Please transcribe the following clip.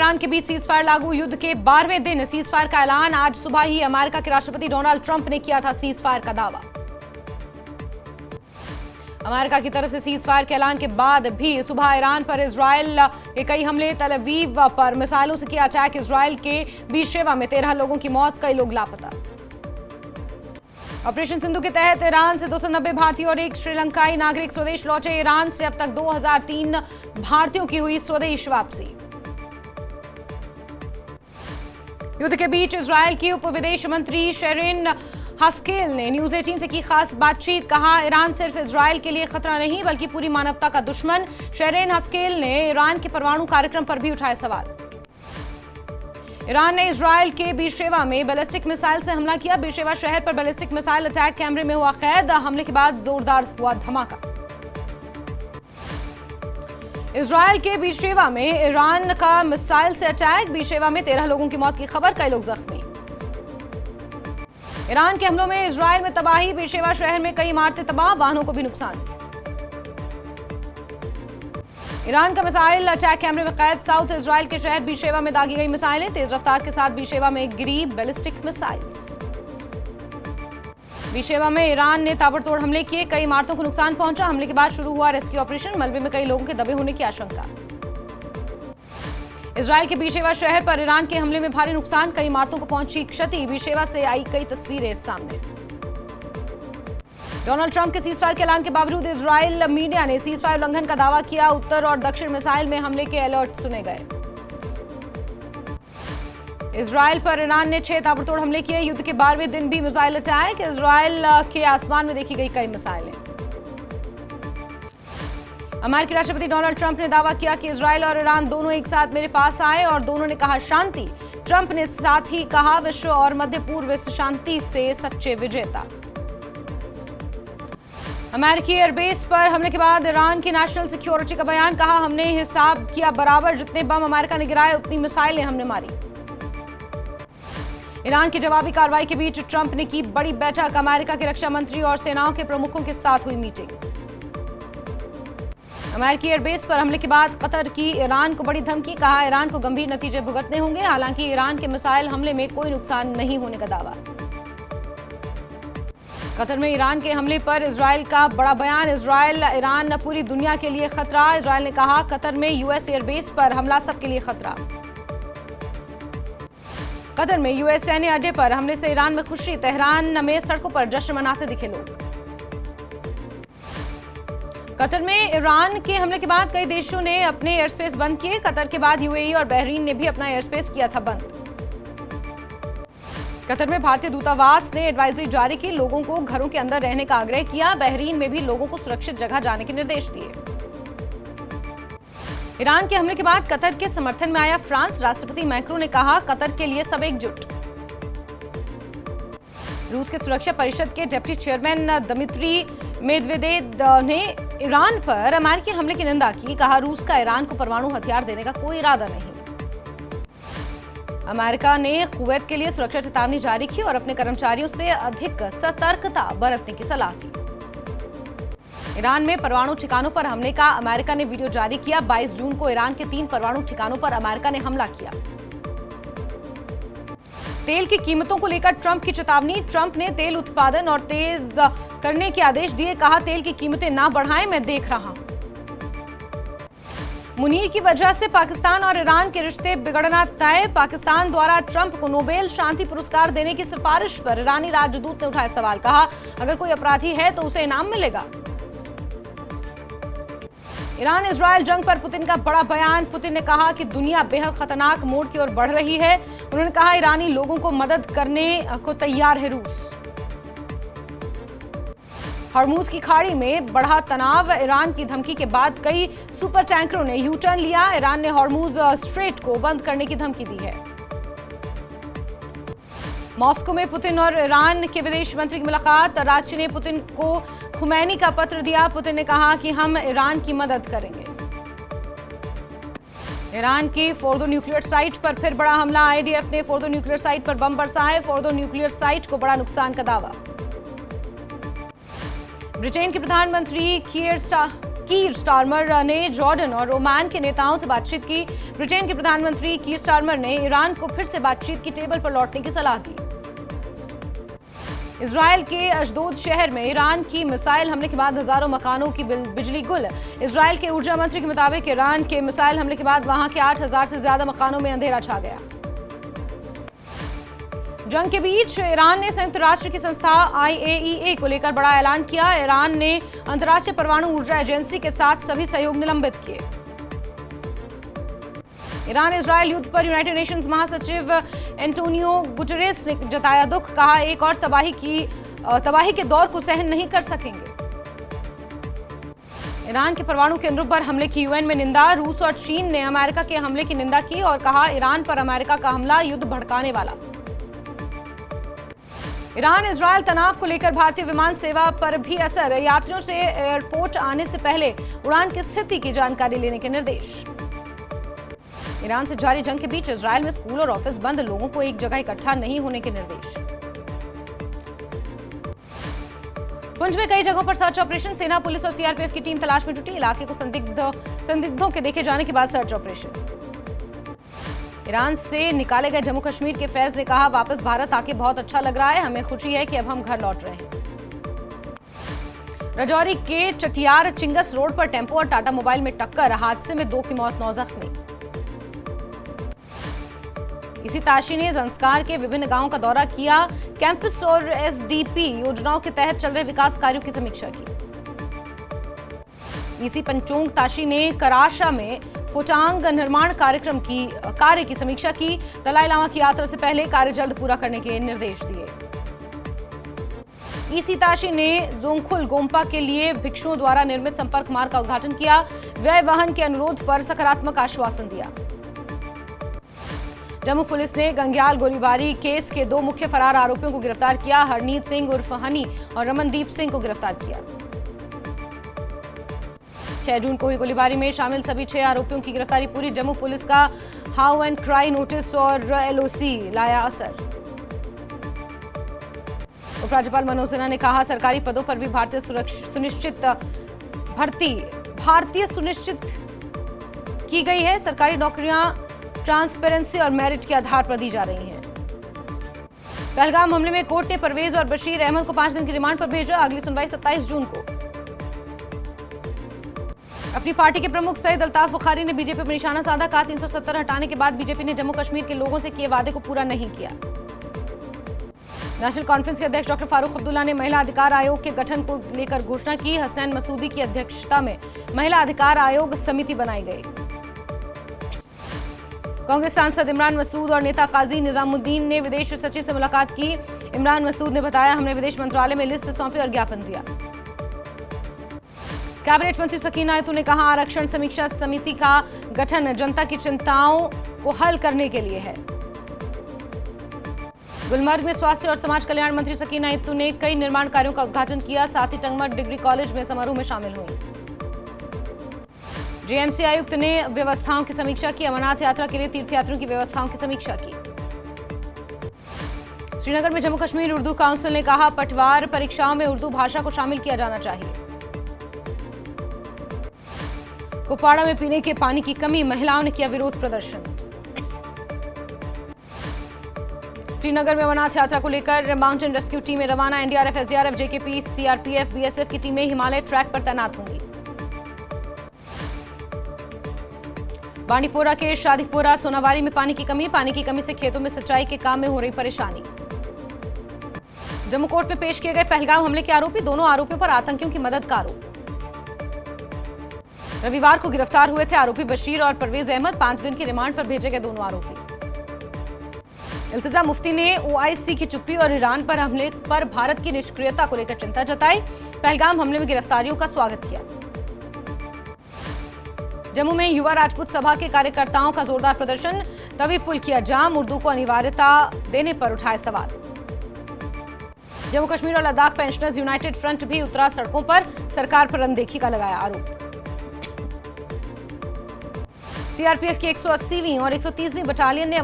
Iran के बीच ceasefire लागू। युद्ध के 12वें दिन सीजफायर का ऐलान। आज सुबह ही अमेरिका के राष्ट्रपति डोनाल्ड ट्रंप ने किया था सीजफायर का दावा। अमेरिका की तरफ से सीजफायर के ऐलान के बाद भी सुबह ईरान पर इजराइल के कई हमले। तल अवीव पर मिसाइलों से किया अटैक। इजराइल के बीरशेवा में 13 लोगों की मौत, कई लोग लापता। ऑपरेशन सिंधु के तहत ईरान से 290 भारतीय और एक श्रीलंकाई नागरिक स्वदेश लौटे। ईरान से अब तक 2003 भारतीयों की हुई स्वदेश वापसी। युद्ध के बीच इजराइल की उप विदेश मंत्री शेरिन हस्केल ने न्यूज 18 से की खास बातचीत। कहा, ईरान सिर्फ इजराइल के लिए खतरा नहीं बल्कि पूरी मानवता का दुश्मन। शेरिन हस्केल ने ईरान के परमाणु कार्यक्रम पर भी उठाए सवाल। ईरान ने इजराइल के बीरशेवा में बैलिस्टिक मिसाइल से हमला किया। बीरशेवा शहर पर बैलिस्टिक मिसाइल अटैक कैमरे में हुआ कैद। हमले के बाद जोरदार हुआ धमाका। इजराइल के बीरशेवा में ईरान का मिसाइल से अटैक। बीरशेवा में 13 लोगों की मौत की खबर, कई लोग जख्मी। ईरान के हमलों में इजराइल में तबाही। बीरशेवा शहर में कई इमारतें तबाह, वाहनों को भी नुकसान। ईरान का मिसाइल अटैक कैमरे में कैद। साउथ इजराइल के शहर बीरशेवा में दागी गई मिसाइलें। तेज रफ्तार के साथ बीरशेवा में गिरी बैलिस्टिक मिसाइल्स। बीरशेवा में ईरान ने ताबड़तोड़ हमले किए, कई इमारतों को नुकसान पहुंचा। हमले के बाद शुरू हुआ रेस्क्यू ऑपरेशन। मलबे में कई लोगों के दबे होने की आशंका। इजराइल के बीरशेवा शहर पर ईरान के हमले में भारी नुकसान, कई इमारतों को पहुंची क्षति। बीरशेवा से आई कई तस्वीरें सामने। डोनाल्ड ट्रंप के सीजफायर के ऐलान के बावजूद इजराइल मीडिया ने सीजफायर उल्लंघन का दावा किया। उत्तर और दक्षिण मिसाइल में हमले के अलर्ट सुने गए। इजराइल पर ईरान ने 6 ताबड़तोड़ हमले किए। युद्ध के 12वें दिन भी मिसाइल अटैक। इजराइल के आसमान में देखी गई कई मिसाइलें। अमेरिकी राष्ट्रपति डोनाल्ड ट्रंप ने दावा किया कि इजराइल और ईरान दोनों एक साथ मेरे पास आए और दोनों ने कहा शांति। ट्रंप ने साथ ही कहा, विश्व और मध्य पूर्व शांति से सच्चे विजेता। अमेरिकी एयरबेस पर हमले के बाद ईरान की नेशनल सिक्योरिटी का बयान। कहा, हमने हिसाब किया बराबर, जितने बम अमेरिका ने गिराए उतनी मिसाइलें हमने मारी। ईरान की जवाबी कार्रवाई के बीच ट्रंप ने की बड़ी बैठक। अमेरिका के रक्षा मंत्री और सेनाओं के प्रमुखों के साथ हुई मीटिंग। अमेरिकी एयरबेस पर हमले के बाद कतर की ईरान को बड़ी धमकी। कहा, ईरान को गंभीर नतीजे भुगतने होंगे। हालांकि ईरान के मिसाइल हमले में कोई नुकसान नहीं होने का दावा। कतर में ईरान के हमले पर इजराइल का बड़ा बयान। इजराइल ईरान पूरी दुनिया के लिए खतरा। इजराइल ने कहा, कतर में यूएस एयरबेस पर हमला सबके लिए खतरा। कतर में यूएस सैन्य अड्डे पर हमले से ईरान में खुशी। तेहरान में सड़कों पर जश्न मनाते दिखे लोग। कतर में ईरान के हमले के बाद कई देशों ने अपने एयर स्पेस बंद किए। कतर के बाद यूएई और बहरीन ने भी अपना एयर स्पेस किया था बंद। कतर में भारतीय दूतावास ने एडवाइजरी जारी की, लोगों को घरों के अंदर रहने का आग्रह किया। बहरीन में भी लोगों को सुरक्षित जगह जाने के निर्देश दिए। ईरान के हमले के बाद कतर के समर्थन में आया फ्रांस। राष्ट्रपति मैक्रों ने कहा, कतर के लिए सब एकजुट। रूस के सुरक्षा परिषद के डिप्टी चेयरमैन दमित्री मेदवेदेव ने ईरान पर अमेरिकी हमले की निंदा की। कहा, रूस का ईरान को परमाणु हथियार देने का कोई इरादा नहीं। अमेरिका ने कुवैत के लिए सुरक्षा चेतावनी जारी की और अपने कर्मचारियों से अधिक सतर्कता बरतने की सलाह दी। ईरान में परमाणु ठिकानों पर हमले का अमेरिका ने वीडियो जारी किया। 22 जून को ईरान के 3 परमाणु ठिकानों पर अमेरिका ने हमला किया। तेल की कीमतों को लेकर ट्रंप की चेतावनी। ट्रंप ने तेल उत्पादन और तेज करने के आदेश दिए। कहा, तेल की कीमतें ना बढ़ाएं, मैं देख रहा हूं। मुनीर की वजह से पाकिस्तान और ईरान के रिश्ते बिगड़ना तय। पाकिस्तान द्वारा ट्रंप को नोबेल शांति पुरस्कार देने की सिफारिश पर ईरानी राजदूत ने उठाए सवाल। कहा, अगर कोई अपराधी है तो उसे इनाम मिलेगा। ईरान इजराइल जंग पर पुतिन का बड़ा बयान। पुतिन ने कहा कि दुनिया बेहद खतरनाक मोड़ की ओर बढ़ रही है। उन्होंने कहा, ईरानी लोगों को मदद करने को तैयार है रूस। हॉर्मूज की खाड़ी में बढ़ा तनाव। ईरान की धमकी के बाद कई सुपर टैंकरों ने यू टर्न लिया। ईरान ने हॉर्मूज स्ट्रेट को बंद करने की धमकी दी है। मॉस्को में पुतिन और ईरान के विदेश मंत्री की मुलाकात। राची ने पुतिन को खुमैनी का पत्र दिया। पुतिन ने कहा कि हम ईरान की मदद करेंगे। ईरान की फोर्दो न्यूक्लियर साइट पर फिर बड़ा हमला। आईडीएफ ने फोर्दो न्यूक्लियर साइट पर बम बरसाए। फोर्दो न्यूक्लियर साइट को बड़ा नुकसान का दावा। ब्रिटेन के प्रधानमंत्री कीयर कीर स्टारमर ने जॉर्डन और ओमान के नेताओं से बातचीत की। ब्रिटेन के प्रधानमंत्री कीर स्टारमर ने ईरान को फिर से बातचीत की टेबल पर लौटने की सलाह दी। इजरायल के अशदोद शहर में ईरान की मिसाइल हमले के बाद हजारों मकानों की बिजली गुल। इजरायल के ऊर्जा मंत्री के मुताबिक ईरान के मिसाइल हमले के बाद वहां के 8,000 से ज्यादा मकानों में अंधेरा छा गया। जंग के बीच ईरान ने संयुक्त राष्ट्र की संस्था IAEA को लेकर बड़ा ऐलान किया। ईरान ने अंतर्राष्ट्रीय परमाणु ऊर्जा एजेंसी के साथ सभी सहयोग निलंबित किए। ईरान इजरायल युद्ध पर यूनाइटेड नेशंस महासचिव एंटोनियो गुटेरेस ने जताया दुख, कहा एक और तबाही के दौर को सहन नहीं कर सकेंगे। ईरान के परमाणु केंद्रों पर हमले की यूएन में निंदा। रूस और चीन ने अमेरिका के हमले की निंदा की और कहा ईरान पर अमेरिका का हमला युद्ध भड़काने वाला। ईरान इजरायल तनाव को लेकर भारतीय विमान सेवा पर भी असर। यात्रियों से एयरपोर्ट आने से पहले उड़ान की स्थिति की जानकारी लेने के निर्देश। ईरान से जारी जंग के बीच इजरायल में स्कूल और ऑफिस बंद, लोगों को एक जगह इकट्ठा नहीं होने के निर्देश। पुंछ में कई जगहों पर सर्च ऑपरेशन। सेना, पुलिस और सीआरपीएफ की टीम तलाश में जुटी। इलाके को संदिग्धों के देखे जाने के बाद सर्च ऑपरेशन। ईरान से निकाले गए जम्मू कश्मीर के फैज ने कहा वापस भारत आके बहुत अच्छा लग रहा है, हमें खुशी है कि अब हम घर लौट रहे हैं। राजौरी के चटियार चिंगस रोड पर टेम्पो और टाटा मोबाइल में टक्कर, हादसे में 2 की मौत, 9 जख्मी। इसी ताशी ने संस्कार के विभिन्न गांवों का दौरा किया। कैंपस और एसडीपी योजनाओं के तहत चल रहे विकास कार्यों की समीक्षा की। इसी पंचोंग ताशी ने कराशा में फोचांग निर्माण कार्य की समीक्षा की। दलाई लामा की यात्रा से पहले कार्य जल्द पूरा करने के निर्देश दिए। ईसी ताशी ने जोंगखुल गोम्पा के लिए भिक्षुओं द्वारा निर्मित संपर्क मार्ग का उद्घाटन किया। व्यय वहन के अनुरोध पर सकारात्मक आश्वासन दिया। जम्मू पुलिस ने गंग्याल गोलीबारी केस के 2 मुख्य फरार आरोपियों को गिरफ्तार किया। हरनीत सिंह उर्फ हनी और रमनदीप सिंह को गिरफ्तार किया। 6 जून को हुई गोलीबारी में शामिल सभी 6 आरोपियों की गिरफ्तारी पूरी। जम्मू पुलिस का हाउ एंड क्राई नोटिस और LOC लाया असर। उपराज्यपाल मनोज सिन्हा ने कहा सरकारी पदों पर भी भारतीय सुनिश्चित की गई है। सरकारी नौकरियां ट्रांसपेरेंसी और मेरिट के आधार पर दी जा रही हैं। पहलगाम हमले में कोर्ट ने परवेज और बशीर अहमद को 5 दिन की रिमांड पर भेजा। अगली सुनवाई 27 जून को। अपनी पार्टी के प्रमुख सईद अल्ताफ बुखारी ने बीजेपी पर निशाना साधा। कहा 370 हटाने के बाद बीजेपी ने जम्मू कश्मीर के लोगों से किए वादे को पूरा नहीं किया। नेशनल कॉन्फ्रेंस के अध्यक्ष डॉक्टर फारूक अब्दुल्ला ने महिला अधिकार आयोग के गठन को लेकर घोषणा की। हसनैन मसूदी की अध्यक्षता में महिला अधिकार आयोग समिति बनाई गई। कांग्रेस सांसद इमरान मसूद और नेता काजी निजामुद्दीन ने विदेश सचिव से मुलाकात की। इमरान मसूद ने बताया हमने विदेश मंत्रालय में लिस्ट सौंपी और ज्ञापन दिया। कैबिनेट मंत्री सकीना आयतू ने कहा आरक्षण समीक्षा समिति का गठन जनता की चिंताओं को हल करने के लिए है। गुलमर्ग में स्वास्थ्य और समाज कल्याण मंत्री सकीना आयतू ने कई निर्माण कार्यों का उद्घाटन किया। साथ ही टंगमठ डिग्री कॉलेज में समारोह में शामिल हुई। जेएमसी आयुक्त ने व्यवस्थाओं की समीक्षा की। अमरनाथ यात्रा के लिए तीर्थयात्रियों की व्यवस्थाओं की समीक्षा की। श्रीनगर में जम्मू कश्मीर उर्दू काउंसिल ने कहा पटवार परीक्षाओं में उर्दू भाषा को शामिल किया जाना चाहिए। कुपवाड़ा में पीने के पानी की कमी, महिलाओं ने किया विरोध प्रदर्शन। श्रीनगर में अमरनाथ यात्रा को लेकर माउंटेन रेस्क्यू टीमें रवाना। NDRF, SDRF, JKP, CRPF, BSF की टीमें हिमालय ट्रैक पर तैनात होंगी। बांडीपोरा के शादीपुरा सोनावारी में पानी की कमी से खेतों में सिंचाई के काम में हो रही परेशानी। जम्मू कोर्ट में पेश किए गए पहलगाम हमले के आरोपी, दोनों आरोपियों पर आतंकियों की मदद का आरोप। रविवार को गिरफ्तार हुए थे आरोपी बशीर और परवेज अहमद। 5 दिन की रिमांड पर भेजे गए दोनों आरोपी। इल्तिजा मुफ्ती ने ओआईसी की चुप्पी और ईरान पर हमले पर भारत की निष्क्रियता को लेकर चिंता जताई। पहलगाम हमले में गिरफ्तारियों का स्वागत किया। जम्मू में युवा राजपूत सभा के कार्यकर्ताओं का जोरदार प्रदर्शन। तवी पुल किया जाम, उर्दू को अनिवार्यता देने पर उठाए सवाल। जम्मू कश्मीर और लद्दाख पेंशनर्स यूनाइटेड फ्रंट भी उतरा सड़कों पर, सरकार पर अनदेखी का लगाया आरोप। सीआरपीएफ की 180वीं और 130वीं बटालियन ने